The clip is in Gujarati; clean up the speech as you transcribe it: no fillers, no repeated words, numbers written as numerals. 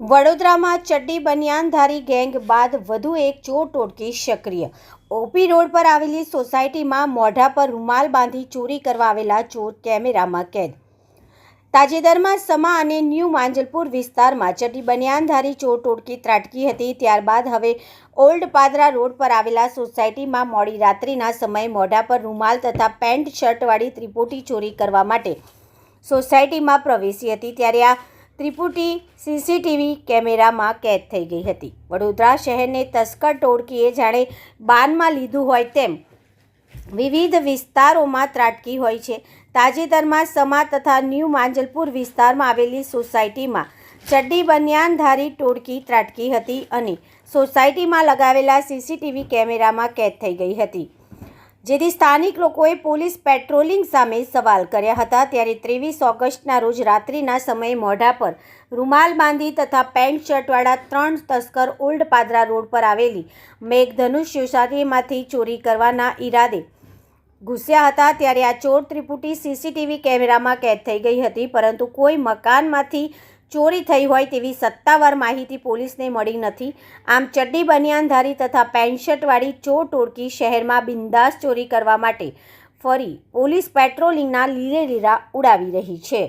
વડોદરામાં ચડ્ડી બનિયાનધારી ગેંગ બાદ વધુ એક ચોર ટોળકી સક્રિય। ઓપી રોડ પર આવેલી સોસાયટીમાં મોઢા પર રૂમાલ બાંધી ચોરી કરવા આવેલા ચોર કેમેરામાં કેદ। તાજેતરમાં સમા અને ન્યૂ માંજલપુર વિસ્તારમાં ચડ્ડી બનિયાનધારી ચોર ટોળકી ત્રાટકી હતી। ત્યારબાદ હવે ઓલ્ડ પાદરા રોડ પર આવેલા સોસાયટીમાં મોડી રાત્રિના સમયે મોઢા પર રૂમાલ તથા પેન્ટ શર્ટવાળી ત્રિપુટી ચોરી કરવા માટે સોસાયટીમાં પ્રવેશી હતી। ત્યારે આ ત્રિપુટી સીસીટીવી કેમેરામાં કેદ થઈ ગઈ હતી। વડોદરા શહેરને તસ્કર ટોળકીએ જાણે બાનમાં લીધું હોય તેમ વિવિધ વિસ્તારોમાં ત્રાટકી હોય છે। તાજેતરમાં સમા તથા ન્યૂ માંજલપુર વિસ્તારમાં આવેલી સોસાયટીમાં ચડ્ડી બનિયાનધારી ટોળકી ત્રાટકી હતી અને સોસાયટીમાં લગાવેલા સીસીટીવી કેમેરામાં કેદ થઈ ગઈ હતી, જેથી સ્થાનિક લોકોએ પોલીસ પેટ્રોલિંગ સામે સવાલ કર્યા હતા। ત્યારે 23 ઓગસ્ટના રોજ રાત્રિના સમયે મોઢા પર રૂમાલ બાંધી તથા પેન્ટ શર્ટવાળા 3 તસ્કર ઓલ્ડ પાદરા રોડ પર આવેલી મેઘધનુષ સોસાયટીમાંથી ચોરી કરવાના ઈરાદે ઘૂસ્યા હતા। ત્યારે આ ચોર ત્રિપુટી સીસીટીવી કેમેરામાં કેદ થઈ ગઈ હતી, પરંતુ કોઈ મકાનમાંથી ચોરી થઈ હોય તેવી સત્તાવાર માહિતી પોલીસને મળી નથી। આમ ચડ્ડી બનિયાનધારી તથા પેન્ટ શર્ટવાળી ચોર ટોળકી શહેરમાં બિંદાસ ચોરી કરવા માટે ફરી પોલીસ પેટ્રોલિંગના લીરે લીરા ઉડાવી રહી છે।